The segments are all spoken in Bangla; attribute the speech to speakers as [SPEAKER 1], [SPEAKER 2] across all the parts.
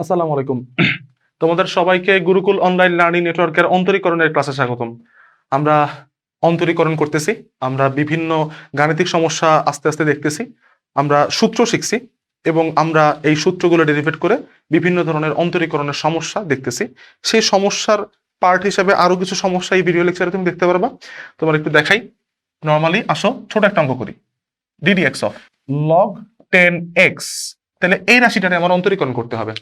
[SPEAKER 1] আসসালামু আলাইকুম। তোমাদের সবাইকে গুরুকুল অনলাইন লার্নিং নেটওয়ার্কের অন্তরীকরণের ক্লাসে স্বাগতম। আমরা অন্তরীকরণ করতেছি। আমরা বিভিন্ন গাণিতিক সমস্যা আস্তে আস্তে দেখতেছি। আমরা সূত্র শিখছি এবং আমরা এই সূত্রগুলো ডেরিভেট করে বিভিন্ন ধরনের অন্তরীকরণের সমস্যা দেখতেছি। সেই সমস্যার পার্ট হিসেবে আরো কিছু সমস্যা এই ভিডিও লেকচারে তুমি দেখতে পারবা। তোমার একটু দেখাই। নর্মালি আসো ছোট একটা অঙ্ক করি। ddx অফ log 10x, তাহলে এই রাশিটারে আমার অন্তরীকরণ করতে হবে।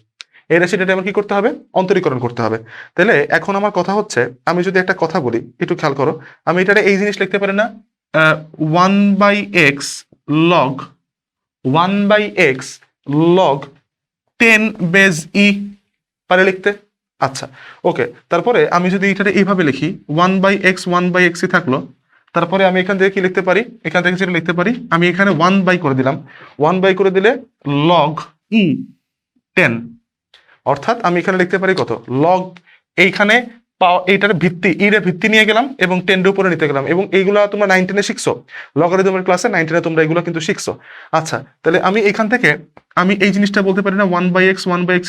[SPEAKER 1] এই রাশিটাতে আমার কি করতে হবে? অন্তরীকরণ করতে হবে। তাহলে এখন আমার কথা হচ্ছে, আমি যদি একটা কথা বলি, একটু খেয়াল করো। আমি এটারে এই জিনিস লিখতে পারি না, 1/x log 1/x log 10 base ই, পারে লিখতে? আচ্ছা, ওকে। তারপরে আমি যদি এটারে এইভাবে লিখি, 1/x ই থাকলো। তারপরে আমি এখান থেকে কি লিখতে পারি? এখান থেকে যেটা লিখতে পারি, আমি এখানে 1/, করে দিলাম। 1/, করে দিলে log ই 10, অর্থাৎ আমি এখানে লিখতে পারি কত? লগ, এইখানে এইটার ভিত্তি, এর ভিত্তি নিয়ে গেলাম এবং 10 এর উপরে নিতে গেলাম, এবং এইগুলা তোমরা 9-10-এ শিখছো, লগারিদমের ক্লাসে 9-10-এ তোমরা এগুলো কিন্তু শিখছো। আচ্ছা, তাহলে আমি এখান থেকে আমি এই জিনিসটা বলতে পারি না, 1/x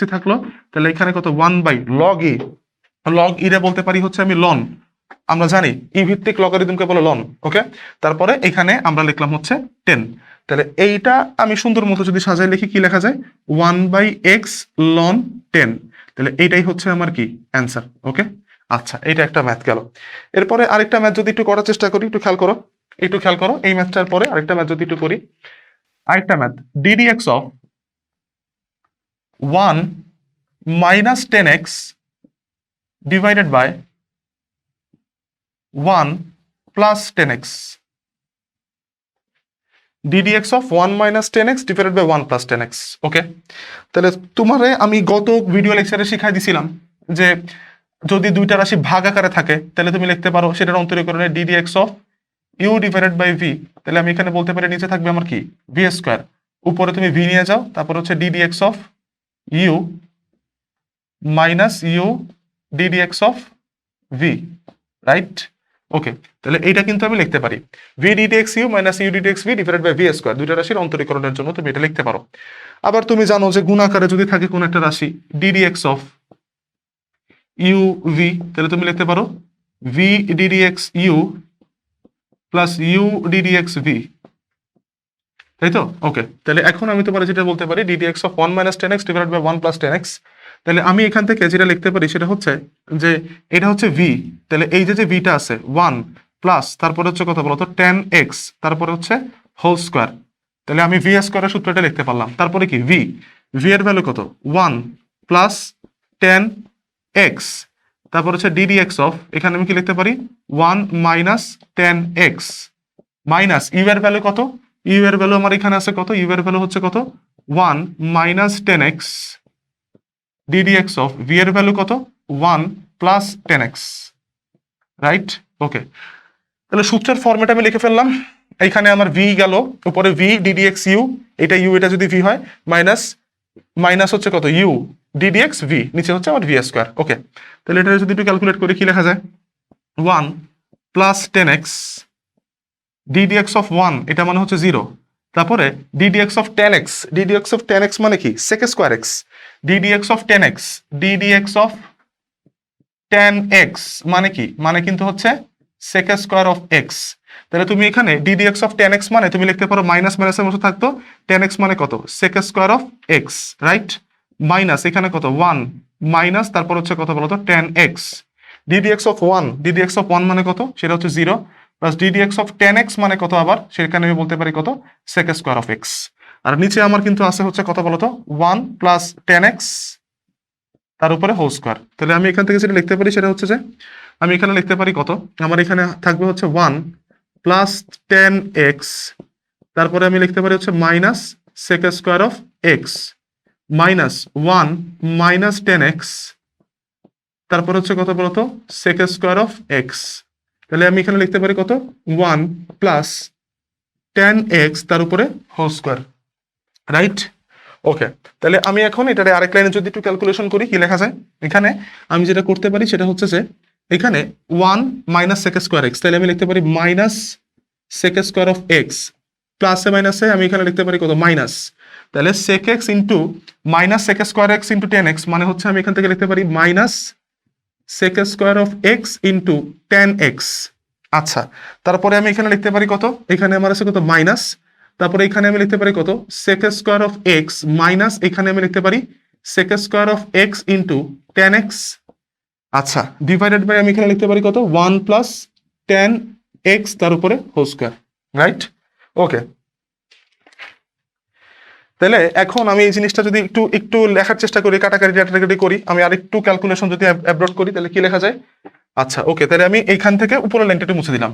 [SPEAKER 1] ই থাকলো। তাহলে এখানে কত? 1/log ই, লগ ই রে বলতে পারি হচ্ছে আমি লন। আমরা জানি ই ভিত্তিক লগারিদমকে বলে লন। ওকে, তারপরে এখানে আমরা লিখলাম হচ্ছে 10। তাহলে এইটা আমি সুন্দর মতো যদি সাজাই লিখি, কি লেখা যায়? 1/x ln 10। তাহলে এইটাই হচ্ছে আমার কি অ্যান্সার। ওকে, আচ্ছা, এটা একটা ম্যাথ গেল। এরপরে আরেকটা ম্যাথ যদি একটু করার চেষ্টা করি, একটু খেয়াল করো, একটু খেয়াল করো। এই ম্যাথটার পরে আরেকটা ম্যাথ যদি একটু করি, আরেকটা math, ddx of 1 - 10x divided by 1 + 10x, ddx of 1 - 10x divided by 1 + 10x. ওকে, তাহলে তোমারে আমি গত ভিডিও লেকচারে শিখাই দিছিলাম যে যদি দুইটা রাশি ভাগ আকারে থাকে তাহলে তুমি লিখতে পারো সেটার অন্তরীকরণে ddx of u divided by v। তাহলে আমি এখানে বলতে পারি নিচে থাকবে আমার কি v², উপরে তুমি v নিয়ে যাও, তারপর হচ্ছে ddx of u - u ddx of v, right? Okay, তাহলে এইটা কিন্তু আমি লিখতে পারি v ddx u - u ddx v divided by v²। দুইটা রাশির অন্তরীকরণের জন্য তুমি এটা লিখতে পারো। আবার তুমি জানো যে গুণাকারে যদি থাকে কোন একটা রাশি ddx অফ u v, তাহলে তুমি লিখতে পারো v ddx u plus u ddx v, তাই তো? ওকে, তাহলে এখন আমি তোমার যেটা বলতে পারি ddx of 1 - 10x divided by 1 + 10x। তাহলে আমি এখান থেকে যেটা লিখতে পারি সেটা হচ্ছে যে এটা হচ্ছে v, তাহলে এই যে ভিটা আছে 1 প্লাস তারপরে হচ্ছে কত বলতো 10x, তারপরে হচ্ছে হোল স্কয়ার। তাহলে আমি v² এর সূত্রটা লিখতে পারলাম। তারপরে কি v এর ভ্যালু কত? 1 প্লাস 10x, তারপর হচ্ছে ddx অফ, এখানে আমি কি লিখতে পারি 1 - 10x মাইনাস u এর ভ্যালু কত? u এর ভ্যালু আমার এখানে আছে কত? u এর ভ্যালু হচ্ছে কত? 1 - 10x ddx অফ v এর ভ্যালু কত? 1 প্লাস 10x, রাইট? ওকে, তাহলে সূত্রের ফরম্যাট আমি লিখে ফেললাম। এইখানে আমার v গেল, উপরে v ddx u, এটা u, এটা যদি v হয়, মাইনাস মাইনাস হচ্ছে কত? u ddx v, নিচে হচ্ছে আমার v²। ওকে, তাহলে এটা যদি একটু ক্যালকুলেট করি কি লেখা যায়? 1 প্লাস 10x ddx অফ 1, এটা মানে হচ্ছে 0। তারপরে ddx অফ 10x মানে কি? sec²x, ddx অফ 10x মানে কি? মানে কিন্তু হচ্ছে sec² অফ x। তাহলে তুমি এখানে ddx অফ 10x মানে তুমি লিখতে পারো মাইনাস মাইনাসের মতো থাকতো, 10x মানে কত? sec² of x, right? Minus এখানে কত? 1 মাইনাস তারপর হচ্ছে কত বলতো 10x, ddx অফ 1 মানে কত? সেটা হচ্ছে 0, প্লাস ddx অফ 10x মানে কত? আবার সেখানে আমি বলতে পারি কত? sec² of x। আর নিচে আমার কিন্তু আছে হচ্ছে কত বলতো 1 প্লাস 10x তার উপরে হোল স্কয়ার। তাহলে আমি এখান থেকে যেটা লিখতে পারি সেটা হচ্ছে যে আমি এখানে লিখতে পারি কত? আমার এখানে থাকবে হচ্ছে 1 প্লাস 10x, তারপরে আমি লিখতে পারি হচ্ছে minus sec² of x minus 1 minus 10x, তারপর হচ্ছে কত বলতো sec² অফ x। তাহলে আমি এখানে লিখতে পারি কত? 1 প্লাস 10x তার উপরে হোল স্কয়ার, রাইট? ওকে, তাহলে আমি এখন এটারে আরেক লাইনে যদি একটু ক্যালকুলেশন করি কি লেখা যায়? এখানে আমি যেটা করতে পারি সেটা হচ্ছে যে এখানে 1 মাইনাস sec² x, তাহলে আমি লিখতে পারি মাইনাস sec² অফ x প্লাসে মাইনাসে আমি এখানে লিখতে পারি কত মাইনাস, তাহলে sec x into minus sec square x into ten x, মানে হচ্ছে আমি এখান থেকে লিখতে পারি minus sec square of x into ten x. আচ্ছা, তারপরে আমি এখানে লিখতে পারি কত, এখানে আমার আছে কত মাইনাস, তারপরে এখানে আমি লিখতে পারি কত sec square of x minus এখানে আমি লিখতে পারি sec square of x into ten x. আচ্ছা, ডিভাইডেড বাই আমি এখানে লিখতে পারি কত 1 প্লাস টেন এক্স তার উপরে হোল স্কোয়ার, রাইট? ওকে, তাহলে এখন আমি এই জিনিসটা যদি একটু একটু লেখার চেষ্টা করি, কাটাকাটি করি, আমি আর একটু ক্যালকুলেশন যদি অ্যাব্রড করি তাহলে কি লেখা যায়? আচ্ছা ওকে, তাহলে আমি এইখান থেকে উপরের লাইনটা একটু মুছে দিলাম,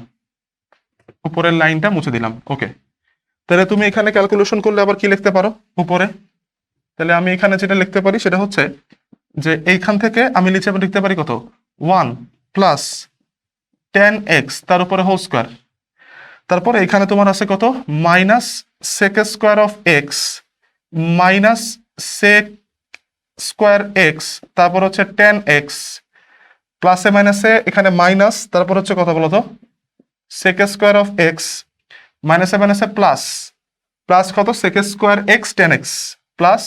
[SPEAKER 1] উপরের লাইনটা মুছে দিলাম। ওকে, তাহলে তুমি এখানে ক্যালকুলেশন করলে আবার কি লিখতে পারো উপরে? তাহলে আমি এখানে যেটা লিখতে পারি সেটা হচ্ছে যে এইখান থেকে আমি লিখতে পারি কত 1 প্লাস টেন এক্স তার উপরে হোল স্কোয়ার, তারপরে এখানে তোমার আছে কত minus sec square of x minus sec square x, তারপর হচ্ছে টেন এক্স, প্লাসে মাইনাসে এখানে মাইনাস, তারপর হচ্ছে কত বলতো sec স্কোয়ার অফ এক্স মাইনাসে মাইনাসে প্লাস, প্লাস কত sec square x ten x plus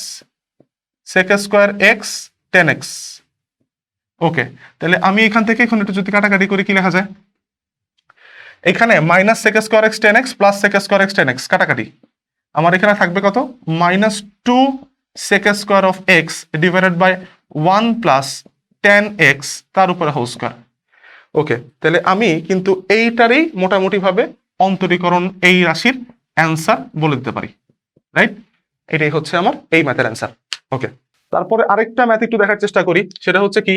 [SPEAKER 1] sec square x ten x. Okay, তাহলে আমি এখান থেকে এখন একটু যদি কাটাকাটি করি কি লেখা যায়? এখানে minus sec square x ten x plus sec square x ten x কাটাকাটি, আমার এখানে থাকবে কত minus two sec square of x divided by 1 plus ten x তার উপরে হোল স্কোয়ার। ওকে, তাহলে আমি কিন্তু এইটারই মোটামুটি ভাবে অন্তরীকরণ এই রাশির অ্যান্সার বলে দিতে পারি, রাইট? এটাই হচ্ছে আমার এই ম্যাথের অ্যান্সার। ওকে, তারপরে আরেকটা ম্যাথ একটু দেখার চেষ্টা করি, সেটা হচ্ছে কি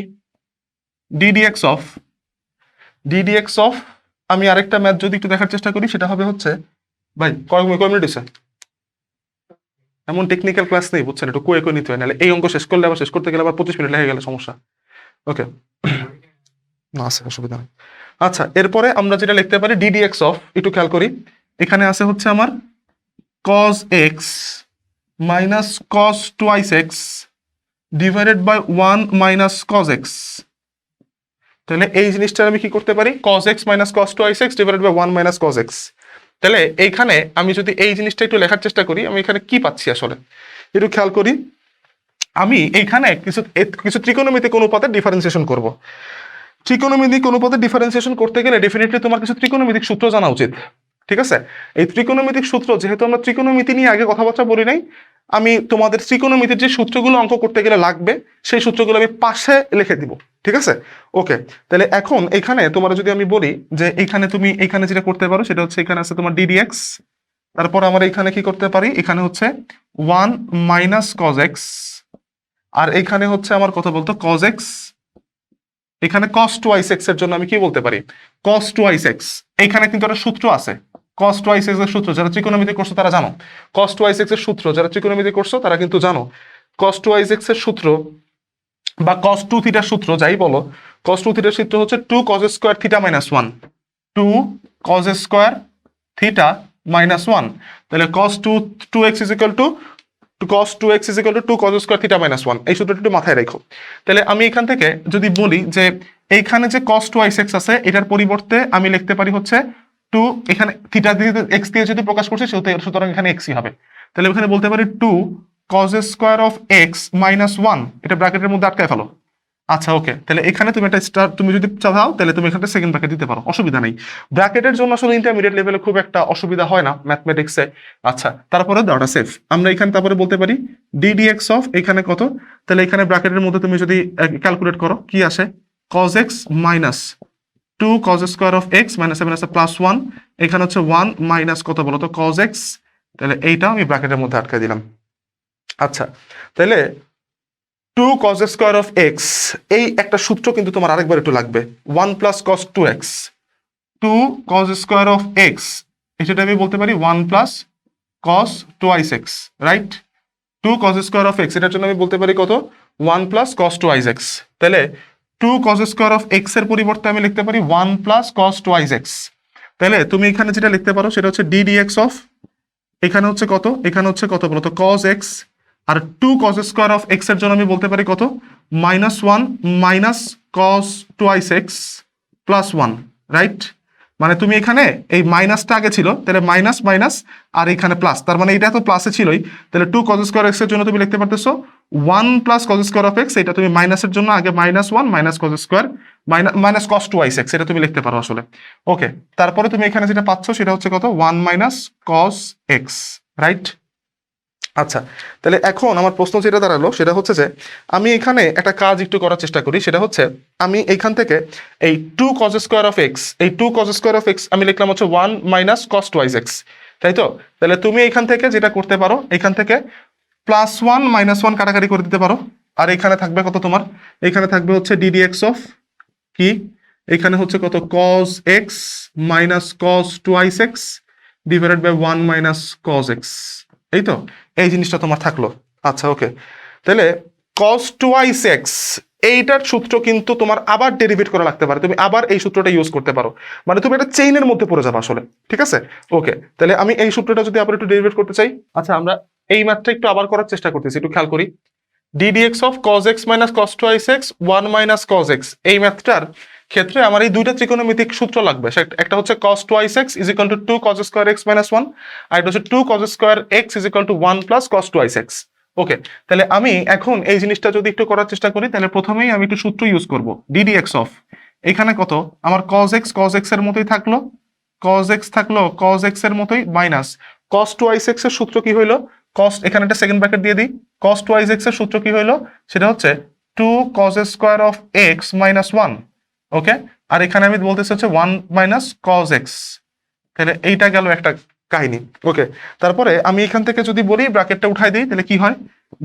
[SPEAKER 1] ডিডিএক্স অফ আমি আরেকটা ম্যাথ যদি একটু দেখার চেষ্টা করি সেটা হবে হচ্ছে, ভাই কয় মিনিট হয়েছে? এমন টেকনিক্যাল ক্লাস নেই বুঝছেন, একটু কুয়ে নিতে হয়, নাহলে এই অঙ্ক শেষ করলে আবার শেষ করতে গেলে আবার 25 মিনিট লেগে গেলে সমস্যা। ওকে, না আছে অসুবিধা নেই। আচ্ছা, এরপরে আমরা যেটা লিখতে পারি ডিডিএক্স অফ, একটু খেয়াল করি, এখানে আছে হচ্ছে আমার cos x minus cos twice x divided by 1 minus cos x। তাহলে এই জিনিসটা আমি কি করতে পারি cos x minus cos twice x divided by 1 minus cos x। তাহলে এইখানে আমি যদি এই জিনিসটা একটু লেখার চেষ্টা করি, আমি এখানে কি পাচ্ছি আসলে একটু খেয়াল করি, আমি এইখানে কিছু ত্রিকোণমিতিক অনুপাতের ডিফারেন্সিয়েশন করব। ত্রিকোণমিতিক অনুপাতের ডিফারেন্সিয়েশন করতে গেলে ডেফিনেটলি তোমার কিছু ত্রিকোণমিতিক সূত্র জানা উচিত, ঠিক আছে? এই ত্রিকোণমিতিক সূত্র, যেহেতু আমরা ত্রিকোণমিতি নিয়ে আগে কথাবার্তা বলি নাই, আমি তোমাদের ত্রিকোণমিতির যে সূত্রগুলো অঙ্ক করতে গেলে লাগবে সেই সূত্রগুলো আমি পাশে লিখে দিব, ঠিক আছে? ওকে, তাহলে এখন এখানে তোমার যদি আমি বলি যে এইখানে তুমি এইখানে যেটা করতে পারো সেটা হচ্ছে এখানে আছে তোমার ডিডিএক্স, তারপর আমরা এখানে কি করতে পারি, এখানে হচ্ছে 1 মাইনাস cos x, আর এখানে হচ্ছে আমার কথা বলতো cos x, এখানে cos টুয়াইস এক্স এর জন্য আমি কি বলতে পারি cos টুয়াইস এক্স। এখানে কিন্তু একটা সূত্র আছে cos টুয়াইস এক্স এর সূত্র, যারা ত্রিকোণমিতি করছো তারা জানো cos টুয়াইস এক্স এর সূত্র, যারা ত্রিকোণমিতি করছো তারা কিন্তু জানো cos টুয়াইস এক্স এর সূত্র বা cos টু থিটার সূত্র যাই বলো, cos টু থিটার সূত্র হচ্ছে 2 cos square theta minus 1, 2 cos square theta minus 1। তাহলে cos 2x is equal to cos 2x is equal to 2 cos square theta minus 1, এই সূত্রটি একটু মাথায় রাখো। তাহলে আমি এখান থেকে যদি বলি যে এইখানে যে cos 2x আছে এটার পরিবর্তে আমি লিখতে পারি হচ্ছে 2, এখানে থিটা দিয়ে x দিয়ে যদি প্রকাশ করছি সুতরাং এখানে x ই হবে, তাহলে এখানে বলতে পারি 2 cos square of x minus 1, এটা ব্র্যাকেটের মধ্যে আটকায় ফেলো। আচ্ছা ওকে, তাহলে এখানে তুমি একটা স্টার তুমি যদি চাও তাহলে তুমি এখানে সেকেন্ড ব্র্যাকেট দিতে পারো, অসুবিধা নেই। ব্র্যাকেটের জন্য আসলে ইন্টারমিডিয়েট লেভেলে খুব একটা অসুবিধা হয় না ম্যাথমেটিক্সে। আচ্ছা, তারপরে দাওটা সেফ, আমরা এখানে তারপরে বলতে পারি ডিডিএক্স অফ এখানে কত, তাহলে এখানে ব্র্যাকেটের মধ্যে তুমি যদি ক্যালকুলেট করো কি আসে cos x minus 2 cos square of x minus 7 আছে প্লাস 1, এখানে হচ্ছে 1 মাইনাস কত বলো তো cos x, তাহলে এইটা আমি ব্র্যাকেটের মধ্যে আটকে দিলাম। আচ্ছা, তাহলে 2 cos স্কয়ার অফ x, এই একটা সূত্র কিন্তু তোমার আরেকবার একটু লাগবে 1 plus cos 2x, 2 cos square of x, এটা আমি বলতে পারি 1 plus cos twice x, right? 2 cos square of x, এটার জন্য আমি বলতে পারি কত 1 প্লাস cos টুয়াইস x। তাহলে 2 cos স্কয়ার অফ x এর পরিবর্তে আমি লিখতে পারি 1 প্লাস cos টুয়াইস x। তাহলে তুমি এখানে যেটা লিখতে পারো সেটা হচ্ছে ddx অফ এখানে হচ্ছে কত, এখানে হচ্ছে কত বলো তো cos x, আর 2 cos স্কয়ার অফ x এর জন্য আমি বলতে পারি কত -1 minus cos twice x plus 1, right? মানে তুমি এখানে এই মাইনাসটা আগে ছিল, তাহলে মাইনাস মাইনাস আর এখানে প্লাস, তার মানে এটা তো প্লাসে ছিলই, তাহলে 2 cos স্কয়ার এক্স এর জন্য তুমি লিখতে পারতেছো 1 plus cos square of x, এটা তুমি মাইনাসের জন্য আগে -1 minus cos square minus cos 2x x, এটা তুমি লিখতে পারো আসলে। ওকে, তারপরে তুমি এখানে যেটা পাচ্ছ সেটা হচ্ছে কত, 1 মাইনাস cos x, রাইট? আচ্ছা, তাহলে এখন আমার প্রশ্ন যেটা দাঁড়ালো সেটা হচ্ছে যে আমি এখানে একটা কাজ একটু করার চেষ্টা করি, সেটা হচ্ছে আমি এখান থেকে এই 2 cos স্কয়ার অফ এক্স, এই 2 cos স্কয়ার অফ এক্স আমি লিখলাম হচ্ছে 1 মাইনাস cos 2x, তাই তো? তাহলে তুমি এখান থেকে যেটা করতে পারো, এখান থেকে +1 -1 কাটাকাটি করে দিতে পারো, আর এখানে থাকবে কত তোমার, এখানে থাকবে হচ্ছে ddx অফ কি, এখানে হচ্ছে কত cos x minus cos 2x divided by 1 minus cos x, এই তো, এই জিনিসটা তোমার থাকলো। আচ্ছা ওকে, তাহলে cos 2x এইটার সূত্র কিন্তু তোমার আবার ডেরিভেট করা লাগতে পারে, তুমি আবার এই সূত্রটা ইউজ করতে পারো, মানে তুমি একটা চেইনের মধ্যে পড়ে যাবে আসলে, ঠিক আছে? ওকে, তাহলে আমি এই সূত্রটা যদি আবার একটু ডেরিভেট করতে চাই, আচ্ছা আমরা এই ম্যাথটা একটু আবার করার চেষ্টা করতেছি, একটু খেয়াল করি। ddx of cos x minus cos 2x 1 minus cos x, এই ম্যাথটার ক্ষেত্রে আমার এই দুইটা ত্রিকোণমিতিক সূত্র লাগবে, একটা হচ্ছে cos 2x is equal to 2 cos square x minus 1, আর এটা হচ্ছে 2 cos square x is equal to 1 plus cos 2x। ওকে, তাহলে আমি এখন এই জিনিসটা যদি একটু করার চেষ্টা করি, তাহলে প্রথমেই আমি একটু সূত্র ইউজ করব, ddx অফ এখানে কত আমার cos x এর মতোই থাকলো, cos x থাকলো cos x এর মতোই মাইনাস cos 2x এর সূত্র কি হইলো, cos, এখানে একটা সেকেন্ড ব্র্যাকেট দিয়ে দিই, cos 2x এর সূত্র কি হইলো, সেটা হচ্ছে 2 cos square of x minus 1। ওকে, আর এখানে আমি বলতেছি হচ্ছে 1 মাইনাস cos x, তাহলে এইটা গেল একটা কাহিনী। ওকে, তারপরে আমি এখান থেকে যদি বলি ব্র্যাকেটটা উঠাই দিই, তাহলে কি হয়,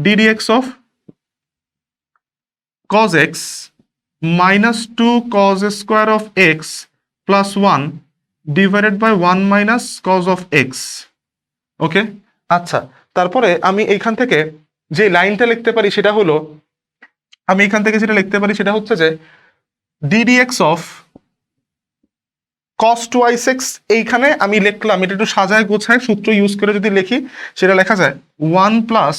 [SPEAKER 1] ddx of cos x minus 2 cos square of x plus 1 divided by 1 minus cos of x। Okay, আচ্ছা, তারপরে আমি এইখান থেকে যে লাইনটা লিখতে পারি সেটা হলো, আমি এখান থেকে যেটা লিখতে পারি সেটা হচ্ছে যে ddx অফ cos 2x এইখানে আমি লিখলাম, এটা একটু সাজায় গোছায় সূত্র ইউজ করে যদি লিখি, সেটা লেখা যায় 1 plus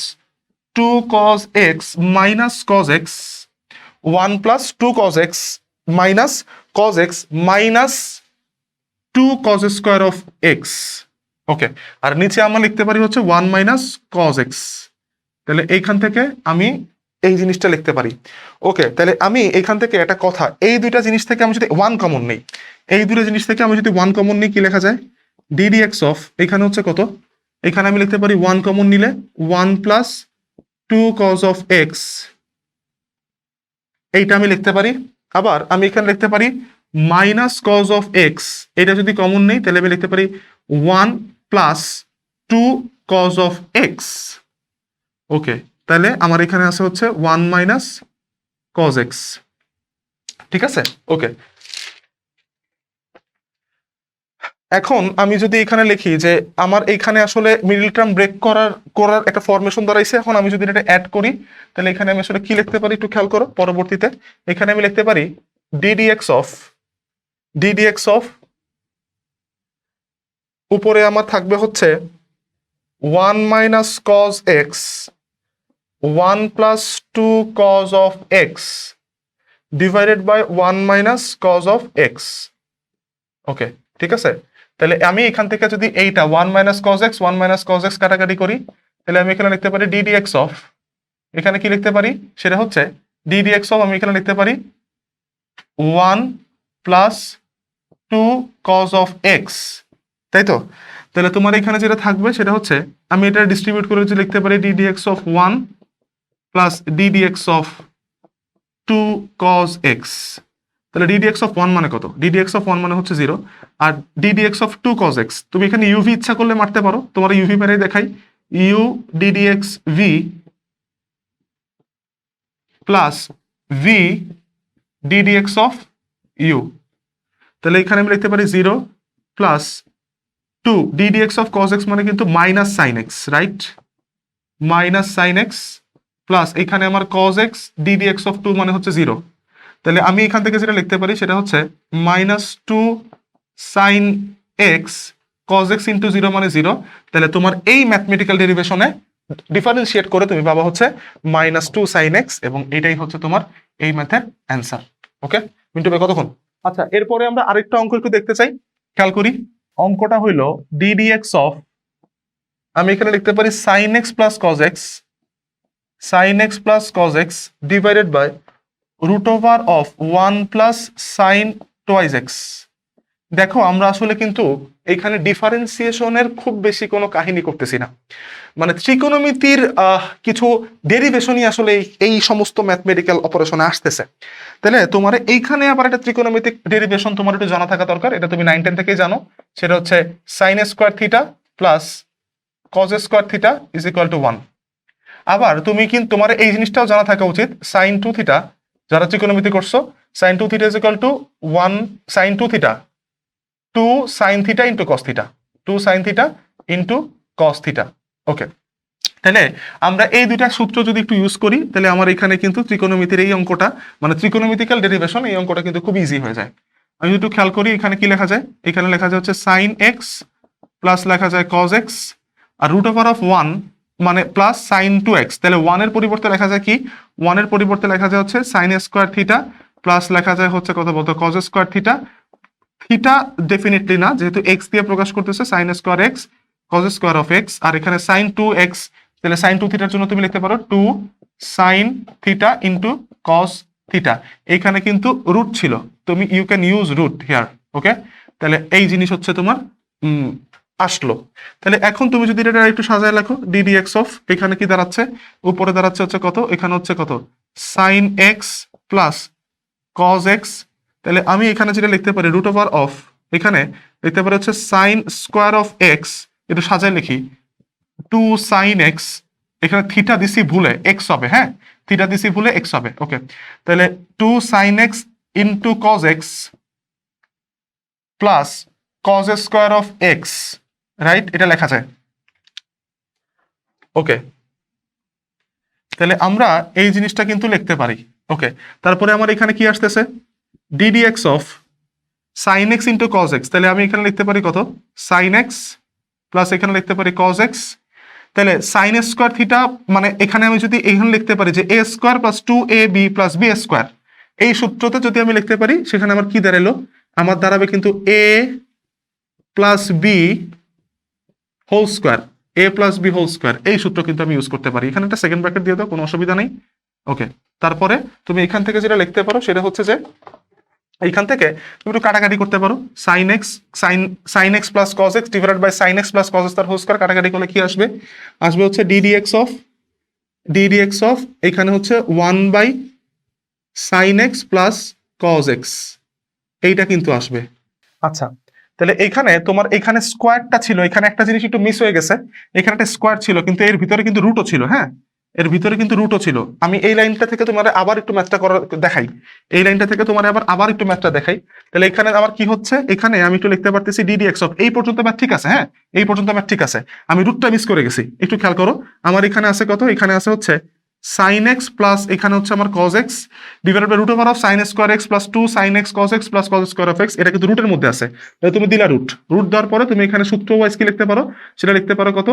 [SPEAKER 1] 2 cos x minus cos x, 1 plus 2 cos x minus cos x minus 2 cos square of x। ওকে, আর নিচে আমরা লিখতে পারি হচ্ছে 1 মাইনাস cos x, তাহলে এইখান থেকে আমি এই জিনিসটা লিখতে পারি। ওকে, তাহলে আমি এখান থেকে একটা কথা, এই দুইটা জিনিস থেকে আমি যদি 1 কমন নেই, এই দুটো জিনিস থেকে আমি যদি 1 কমন নিই, কি লেখা যায়, ddx অফ এখানে হচ্ছে কত, এখানে আমি লিখতে পারি 1 কমন নিলে 1 প্লাস 2 cos অফ x, এইটা আমি লিখতে পারি। আবার আমি এখানে লিখতে পারি মাইনাস cos অফ x, এটা যদি কমন নেই তাহলে আমি লিখতে পারি 1 প্লাস 2 cos অফ x। ওকে, তাহলে আমার এখানে আছে হচ্ছে 1 মাইনাস cos x, ঠিক আছে? ওকে, এখন আমি যদি এখানে লিখি যে আমার এইখানে আসলে মিডল টার্ম ব্রেক করার একটা ফরমেশন দাঁড়াইছে, এখন আমি যদি এটা অ্যাড করি, তাহলে এখানে আমি আসলে কি লিখতে পারি একটু খেয়াল করো পরবর্তীতে, এখানে আমি লিখতে পারি ddx অফ উপরে আমার থাকবে হচ্ছে 1 minus cos x 1 plus 2 cos of x divided by 1 minus cos of x। Okay, ঠিক আছে, তাহলে আমি এখান থেকে যদি এইটা 1 minus cos x 1 minus cos x কাটাকাটি করি, তাহলে আমি এখানে লিখতে পারি ddx অফ, এখানে কি লিখতে পারি সেটা হচ্ছে ddx অফ আমি এখানে লিখতে পারি 1 প্লাস 2 cos অফ x, তাই তো? তাহলে তোমার এখানে যেটা থাকবে সেটা হচ্ছে আমি এটা ডিস্ট্রিবিউট করে যে লিখতে পারি ddx of 1 plus ddx of 2 cos x, তাহলে ddx অফ 1 মানে কত, ddx অফ 1 মানে হচ্ছে 0, আর ddx অফ 2 cos x তুমি এখানে uv ইচ্ছা করলে মারতে পারো, তোমার uv মেরে দেখাই, u ddx v plus v ddx of u, তাহলে এখানে আমি লিখতে পারি 0 plus 2 ddx of cos x মানে কিন্তু minus sine x, right, minus sine x plus এখানে আমার cos x ddx অফ 2 মানে হচ্ছে 0, তাহলে আমি এখান থেকে যেটা লিখতে পারি সেটা হচ্ছে minus 2 sine x cos x into 0 মানে 0, তাহলে তোমার এই ম্যাথমেটিক্যাল ডেরিভেশনে ডিফারেন্সিয়েট করে তুমি পাবা হচ্ছে মাইনাস 2 সাইন এক্স, এবং এটাই হচ্ছে তোমার এই ম্যাথের অ্যান্সার। ওকে, মিন্টু ভাই কতক্ষণ? আচ্ছা, এরপরে আমরা আরেকটা অঙ্ক একটু দেখতে চাই, খেয়াল করি, অঙ্কটা হইল ddx অফ, আমি এখানে লিখতে পারি sin x plus cos x, sin x plus cos x divided by root over of 1 plus sine twice x। দেখো আমরা আসলে কিন্তু এখানে ডিফারেন্সিয়েশনের খুব বেশি কোনো কাহিনী করতেছি না, মানে ত্রিকোণমিতির কিছু ডেরিভেশনই আসলে এই সমস্ত ম্যাথমেটিক্যাল অপারেশনে আসতেছে। তাহলে তোমার এইখানে আবার একটা ত্রিকোণমিতিক ডেরিভেশন তোমার একটু জানা থাকা দরকার, এটা তুমি 9-10 থেকেই জানো, সেটা হচ্ছে sign square theta plus cos square theta is equal to 1। আবার তুমি কিন্তু তোমার এই জিনিসটাও জানা থাকা উচিত, সাইন 2 থিটা যারা ত্রিকোণমিতি করছো, sine 2 theta is equal to 1 sine 2 theta 2 sine theta into cos theta, 2 sine theta into cos theta. Okay, তাহলে আমরা এই দুইটা সূত্র যদি একটু ইউজ করি, তাহলে আমার এখানে কিন্তু ত্রিকোণমিতির এই অঙ্কটা, মানে ত্রিকোণমিতিক্যাল ডেরিভেশন, এই অঙ্কটা কিন্তু খুব ইজি হয়ে যায়। আমি একটু খেয়াল করি এখানে কি লেখা যায়, এখানে লেখা যায় হচ্ছে সাইন এক্স প্লাস লেখা যায় কজ এক্স, আর রুট ওভার অফ 1 মানে প্লাস সাইন 2x, তাহলে 1 এর পরিবর্তে লেখা যায় কি, 1 এর পরিবর্তে লেখা যায় হচ্ছে সাইন স্কোয়ার থিটা প্লাস লেখা যায় হচ্ছে কত বলতো cos square theta. Theta definitely না, যেহেতু এক্স দিয়ে প্রকাশ করতেছে, sine square x cos square of x, আর এখানে সাইন 2x, তাহলে সাইন 2 থিটার জন্য তুমি লিখতে পারো 2 sine theta into cos theta. এইখানে কিন্তু রুট ছিল, তুমি you can use root here. Okay, তাহলে এই জিনিস হচ্ছে তোমার আসলো। তাহলে এখন তুমি যদি এটা একটু সাজায় লেখো, ddx অফ এখানে কি দাঁড়াচ্ছে, উপরে দাঁড়াচ্ছে হচ্ছে কত, এখানে হচ্ছে কত sine x plus cos x, তাহলে আমি এখানে যেটা লিখতে পারি রুট ওভার অফ, এখানে লিখতে পারি হচ্ছে সাইন স্কোয়ার অফ এক্স, একটু সাজায় লিখি 2 সাইন এক্স, এখানে থিটা দিছি ভুলে এক্স হবে, হ্যাঁ থিটা দিছি ভুলে এক্স হবে। ওকে, তাহলে 2 sine x into cos x plus cos square of x, right, এটা লেখা যায়। ওকে, তাহলে আমরা এই জিনিসটা কিন্তু লিখতে পারি। ওকে, তারপরে আমার এখানে কি আসতেছে, ddx of sign x into cos x, তাহলে আমি এখানে লিখতে পারি কত সাইন এক্স প্লাস এখানে লিখতে পারি কজ এক্স, তাহলে সাইন স্কোয়ার থিটা, মানে এখানে আমি যদি এখানে লিখতে পারি যে a square plus 2ab plus b square, এই সূত্রতে যদি আমি লিখতে পারি, সেখানে আমার কি দাঁড়ালো, আমার দাঁড়াবে কিন্তু এ plus B whole square, A plus B whole square, এই সূত্র কিন্তু আমি ইউজ করতে পারি। এখানে একটা সেকেন্ড ব্র্যাকেট দিয়ে দাও, কোনো অসুবিধা নেই। ওকে, তারপরে তুমি এখান থেকে যেটা লিখতে পারো সেটা হচ্ছে যে এইখান থেকে তুমি একটু কাটাকাটি করতে পারো, sine x sine x plus cos x divided by sine x plus cos x তার হোল স্কোয়ার, কাটাকাটি করলে কি আসবে, আসবে হচ্ছে ddx অফ এখানে হচ্ছে 1 by sine x plus cos x, এইটা কিন্তু আসবে। আচ্ছা, তাহলে এখানে তোমার এখানে স্কোয়ারটা ছিল, এখানে একটা জিনিস একটু মিস হয়ে গেছে, এখানে একটা স্কোয়ার ছিল কিন্তু এর ভিতরে কিন্তু রুটও ছিল, হ্যাঁ এর ভিতরে কিন্তু রুটও ছিল। আমি এই লাইনটা থেকে তোমার আবার একটু ম্যাথটা করা দেখাই, এই লাইনটা থেকে তোমার আবার একটু ম্যাথটা দেখাই। তাহলে এখানে আমার কি হচ্ছে, এখানে আমি একটু লিখতে পারতেছি ddx অফ, এই পর্যন্ত ম্যাথ ঠিক আছে, হ্যাঁ এই পর্যন্ত ম্যাথ ঠিক আছে, আমি রুটটা মিস করে গেছি, একটু খেয়াল করো। আমার এখানে আছে কত, এখানে আছে হচ্ছে সাইন এক্স প্লাস এখানে হচ্ছে আমার cos x divided by root over of sine square x plus 2 sine x cos x plus cos square of x, এটা কিন্তু রুটের মধ্যে আছে, তাহলে তুমি দিলা রুট দেওয়ার পরে তুমি এখানে সূত্র ওয়াইজ কি লিখতে পারো, সেটা লিখতে পারো কত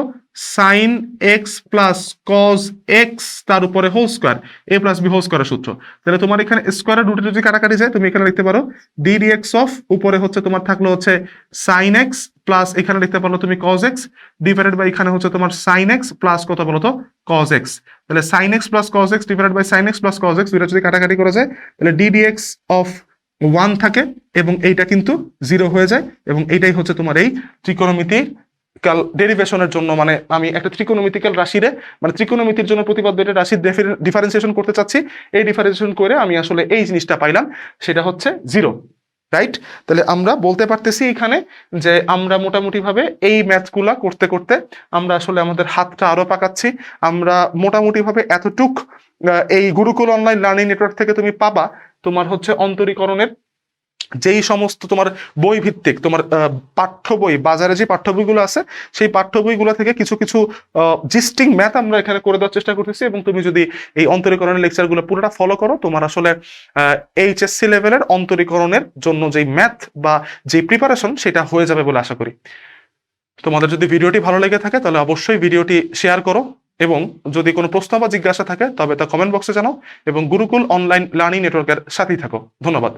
[SPEAKER 1] sine x plus cos x তার উপরে whole square, A plus B whole স্কোয়ারের সূত্র। তাহলে তোমার এখানে স্কোয়ারের রুটে যদি কাটাকাটি যায়, তুমি এখানে লিখতে পারো ddx অফ উপরে হচ্ছে তোমার থাকলো হচ্ছে সাইন এক্স প্লাস এখানে লিখতে পারলো তুমি কজ এক্স ডিভাইডেড বাই এখানে হচ্ছে তোমার সাইন এক্স প্লাস কত বলো তো কজ এক্স, তাহলে sine x plus cos x divided by sine x plus cos x, দুইটা যদি কাটাকাটি করা যায় তাহলে ddx অফ 1 থাকে এবং এইটা কিন্তু 0 হয়ে যায়, এবং এইটাই হচ্ছে তোমার এই ত্রিকোণমিতিক্যাল ডেরিভেশনের জন্য, মানে আমি একটা ত্রিকোণমিতিক্যাল রাশিরে, মানে ত্রিকোণমিতির জন্য প্রতিপাদ্য একটা রাশির ডিফারেন্সিয়েশন করতে চাচ্ছি, এই ডিফারেন্সিয়েশন করে আমি আসলে এই জিনিসটা পাইলাম, সেটা হচ্ছে 0, রাইট। তাহলে আমরা বলতে পারতেছি এখানে যে আমরা মোটামুটি ভাবে এই ম্যাথগুলা করতে করতে আমরা আসলে আমাদের হাতটা আরো পাকাচ্ছি, আমরা মোটামুটি ভাবে এতটুক এই গুরুকুল অনলাইন লার্নিং নেটওয়ার্ক থেকে তুমি পাবা তোমার হচ্ছে অন্তরীকরণের যেই সমস্ত তোমার বই ভিত্তিক তোমার পাঠ্য বই, বাজারে যে পাঠ্য বইগুলো আছে সেই পাঠ্য বইগুলো থেকে কিছু কিছু জিস্টিং ম্যাথ আমরা এখানে করে দেওয়ার চেষ্টা করতেছি, এবং তুমি যদি এই অন্তরীকরণের লেকচারগুলো পুরোটা ফলো করো, তোমার আসলে এইচএসসি লেভেলের অন্তরীকরণের জন্য যেই ম্যাথ বা যে প্রিপারেশন সেটা হয়ে যাবে বলে আশা করি। তোমাদের যদি ভিডিওটি ভালো লেগে থাকে তাহলে অবশ্যই ভিডিওটি শেয়ার করো, এবং যদি কোনো প্রশ্ন বা জিজ্ঞাসা থাকে তবে তা কমেন্ট বক্সে জানাও, এবং গুরুকুল অনলাইন লার্নিং নেটওয়ার্কের সাথেই থাকো। ধন্যবাদ।